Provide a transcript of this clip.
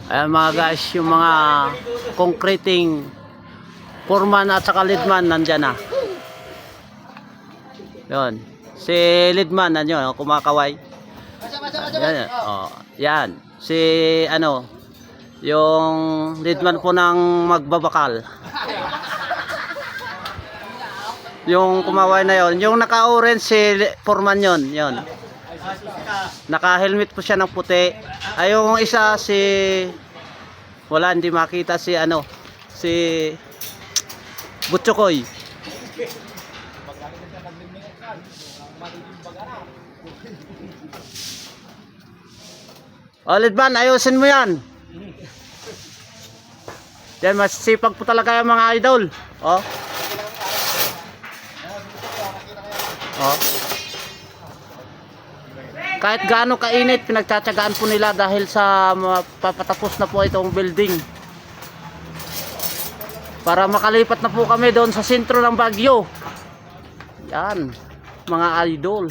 Ayan mga guys, yung mga concreting foreman at saka leadman nandyan na. Yun. Si leadman nandiyan, kumakaway. Yan. Oh, yan. Si ano, yung leadman po ng magbabakal. Yung kumaway na yon, yung naka-orange si foreman yon, yon. Naka-helmet po siya ng puti. Ay yung isa si wala, hindi makita si ano, si Butchokoy. O leadman, ayusin mo yan. Yan, masipag po talaga yung mga idol. O. O. Kahit gaano kainit, pinagtsatsagaan po nila dahil sa papatapos na po itong building. Para makalipat na po kami doon sa sentro ng Baguio. Yan, mga idol.